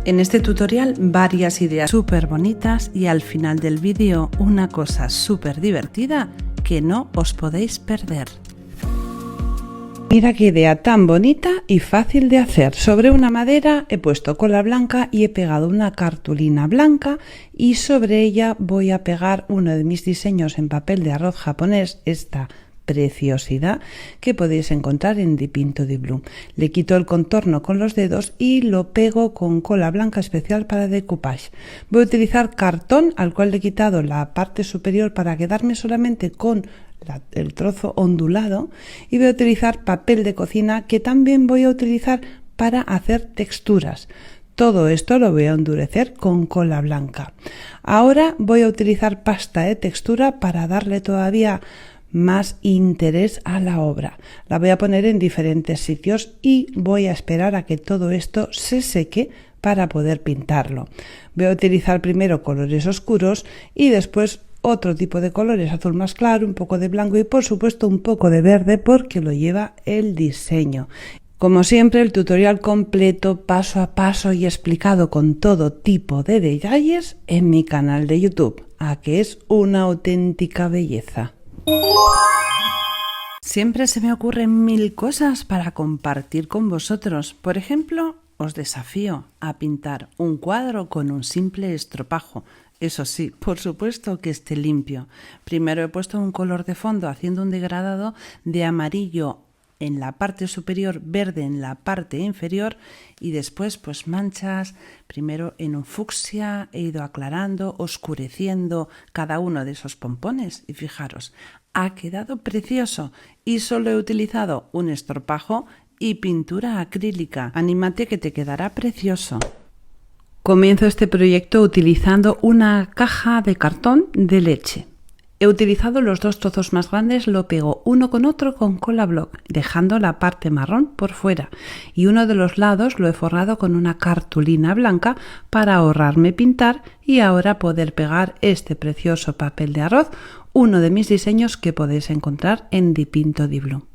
En este tutorial varias ideas súper bonitas y al final del vídeo una cosa súper divertida que no os podéis perder. Mira qué idea tan bonita y fácil de hacer. Sobre una madera he puesto cola blanca y he pegado una cartulina blanca y sobre ella voy a pegar uno de mis diseños en papel de arroz japonés, esta preciosidad que podéis encontrar en Dipinto Di Blu. Le quito el contorno con los dedos y lo pego con cola blanca especial para decoupage. Voy a utilizar cartón al cual le he quitado la parte superior para quedarme solamente con el trozo ondulado, y voy a utilizar papel de cocina que también voy a utilizar para hacer texturas. Todo esto lo voy a endurecer con cola blanca. Ahora voy a utilizar pasta de textura para darle todavía más interés a la obra. La voy a poner en diferentes sitios y voy a esperar a que todo esto se seque para poder pintarlo. Voy a utilizar primero colores oscuros y después otro tipo de colores, azul más claro, un poco de blanco y por supuesto un poco de verde porque lo lleva el diseño. Como siempre, el tutorial completo, paso a paso y explicado con todo tipo de detalles en mi canal de YouTube, a que es una auténtica belleza. Siempre se me ocurren mil cosas para compartir con vosotros. Por ejemplo, os desafío a pintar un cuadro con un simple estropajo. Eso sí, por supuesto que esté limpio. Primero he puesto un color de fondo haciendo un degradado de amarillo en la parte superior, verde en la parte inferior y después pues manchas, primero en un fucsia, he ido aclarando, oscureciendo cada uno de esos pompones y fijaros, ha quedado precioso y solo he utilizado un estropajo y pintura acrílica. Anímate que te quedará precioso. Comienzo este proyecto utilizando una caja de cartón de leche. He utilizado los dos trozos más grandes, lo pego uno con otro con cola block, dejando la parte marrón por fuera, y uno de los lados lo he forrado con una cartulina blanca para ahorrarme pintar y ahora poder pegar este precioso papel de arroz, uno de mis diseños que podéis encontrar en Dipinto Di Blu.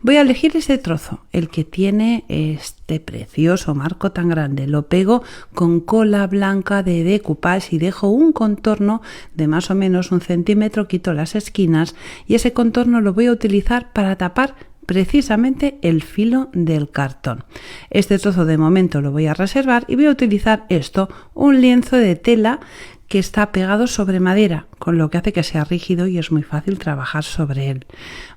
Voy a elegir ese trozo, el que tiene este precioso marco tan grande. Lo pego con cola blanca de decoupage y dejo un contorno de más o menos 1 centímetro, quito las esquinas y ese contorno lo voy a utilizar para tapar precisamente el filo del cartón. Este trozo de momento lo voy a reservar y voy a utilizar esto, un lienzo de tela que está pegado sobre madera, con lo que hace que sea rígido y es muy fácil trabajar sobre él.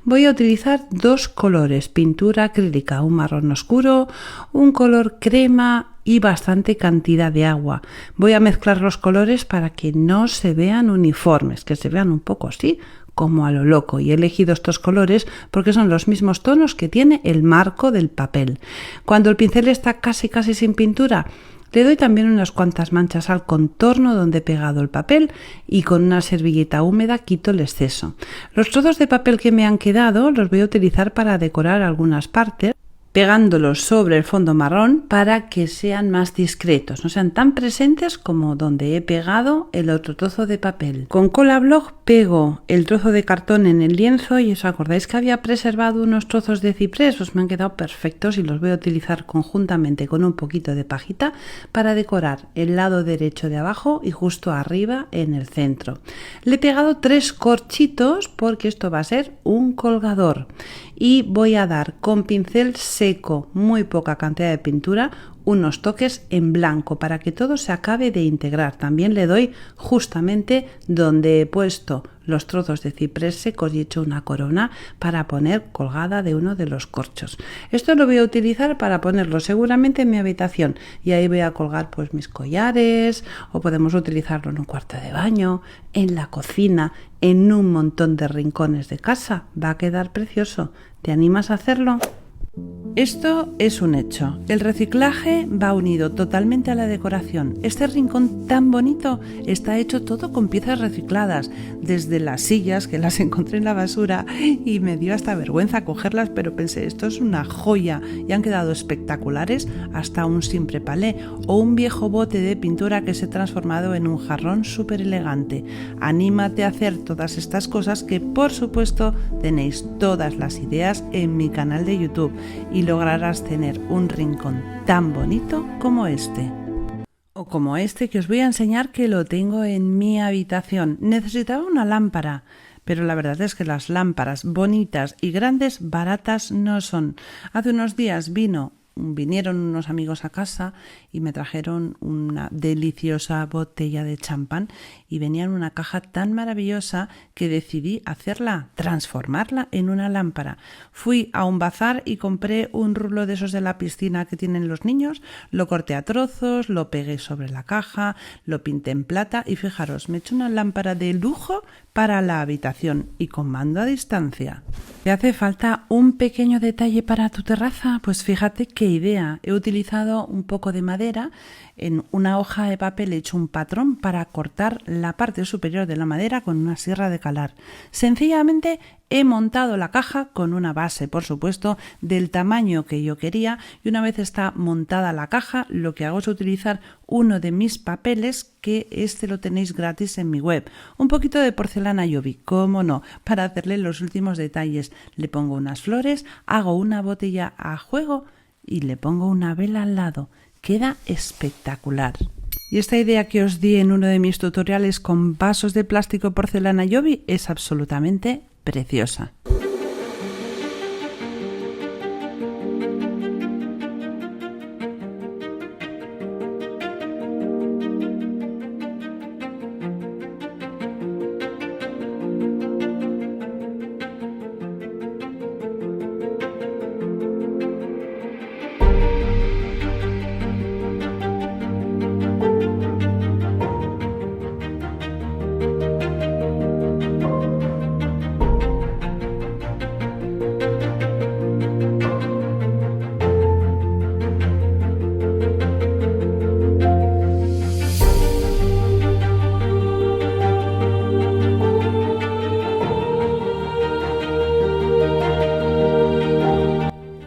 Voy a utilizar dos colores, pintura acrílica, un marrón oscuro, un color crema y bastante cantidad de agua. Voy a mezclar los colores para que no se vean uniformes, que se vean un poco así, como a lo loco, y he elegido estos colores porque son los mismos tonos que tiene el marco del papel. Cuando el pincel está casi sin pintura, le doy también unas cuantas manchas al contorno donde he pegado el papel y con una servilleta húmeda quito el exceso. Los trozos de papel que me han quedado los voy a utilizar para decorar algunas partes, pegándolos sobre el fondo marrón para que sean más discretos, no sean tan presentes como donde he pegado el otro trozo de papel. Con cola block pego el trozo de cartón en el lienzo y os acordáis que había preservado unos trozos de ciprés, pues me han quedado perfectos y los voy a utilizar conjuntamente con un poquito de pajita para decorar el lado derecho de abajo y justo arriba en el centro. Le he pegado 3 corchitos porque esto va a ser un colgador y voy a dar con pincel seco, muy poca cantidad de pintura, unos toques en blanco para que todo se acabe de integrar. También le doy justamente donde he puesto los trozos de ciprés secos y he hecho una corona para poner colgada de uno de los corchos. Esto lo voy a utilizar para ponerlo seguramente en mi habitación y ahí voy a colgar pues mis collares, o podemos utilizarlo en un cuarto de baño, en la cocina, en un montón de rincones de casa. Va a quedar precioso. ¿Te animas a hacerlo? Esto es un hecho. El reciclaje va unido totalmente a la decoración. Este rincón tan bonito está hecho todo con piezas recicladas, desde las sillas que las encontré en la basura y me dio hasta vergüenza cogerlas, pero pensé, esto es una joya y han quedado espectaculares, hasta un simple palé o un viejo bote de pintura que se ha transformado en un jarrón súper elegante. Anímate a hacer todas estas cosas que por supuesto tenéis todas las ideas en mi canal de YouTube y lograrás tener un rincón tan bonito como este. como este que os voy a enseñar, que lo tengo en mi habitación. Necesitaba una lámpara, pero la verdad es que las lámparas bonitas y grandes baratas no son. Hace unos días vinieron unos amigos a casa y me trajeron una deliciosa botella de champán y venía en una caja tan maravillosa que decidí transformarla en una lámpara. Fui a un bazar y compré un rulo de esos de la piscina que tienen los niños, lo corté a trozos, lo pegué sobre la caja, lo pinté en plata y fijaros, me he hecho una lámpara de lujo para la habitación y con mando a distancia. ¿Te hace falta un pequeño detalle para tu terraza? Pues fíjate qué idea. He utilizado un poco de madera. En una hoja de papel he hecho un patrón para cortar la parte superior de la madera con una sierra de calar. Sencillamente he montado la caja con una base, por supuesto, del tamaño que yo quería, y una vez está montada la caja, lo que hago es utilizar uno de mis papeles, que lo tenéis gratis en mi web. Un poquito de porcelana Yobi, cómo no, para hacerle los últimos detalles. Le pongo unas flores, hago una botella a juego y le pongo una vela al lado. Queda espectacular. Y esta idea que os di en uno de mis tutoriales con vasos de plástico porcelana Yobi es absolutamente preciosa.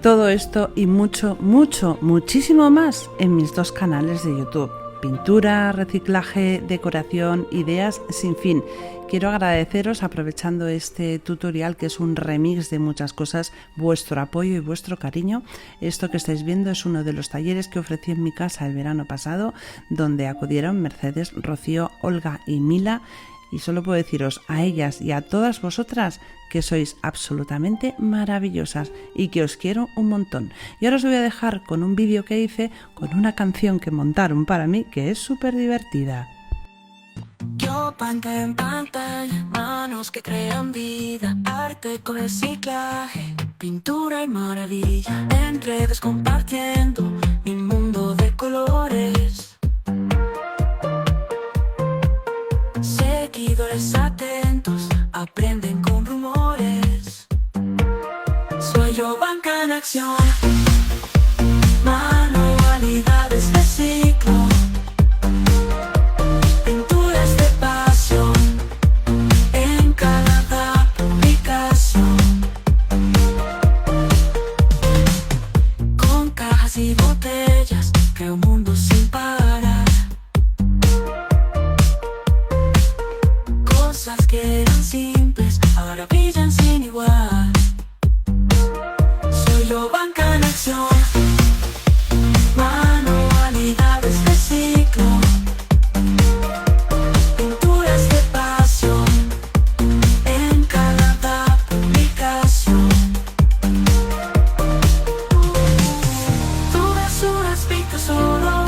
Todo esto y muchísimo más en mis dos canales de YouTube. Pintura, reciclaje, decoración, ideas sin fin. Quiero agradeceros, aprovechando este tutorial que es un remix de muchas cosas, vuestro apoyo y vuestro cariño. Esto que estáis viendo es uno de los talleres que ofrecí en mi casa el verano pasado, donde acudieron Mercedes, Rocío, Olga y Mila. Y solo puedo deciros a ellas y a todas vosotras que sois absolutamente maravillosas y que os quiero un montón. Y ahora os voy a dejar con un vídeo que hice con una canción que montaron para mí que es súper divertida. Yo pantalla en pantalla, manos que crean vida, arte con reciclaje, pintura y maravilla, entre redes compartiendo mi mundo de colores. Seguidores atentos, aprenden con rumores. Soy yo, banca en acción, manualidades de ciclo, pinturas de pasión, en cada publicación, con cajas y botellas, creo un mundo sin parar. Cosas que eran simples, ahora brillan sin igual. Soy yo, banca en acción, manualidades de ciclo, pinturas de pasión, en cada publicación. Tu basura es mi tesoro,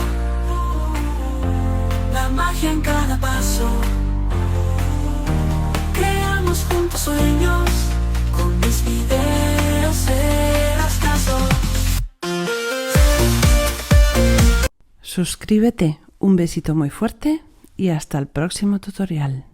la magia en cada paso. Creamos juntos sueños, con mis videos serás caso. Suscríbete, un besito muy fuerte y hasta el próximo tutorial.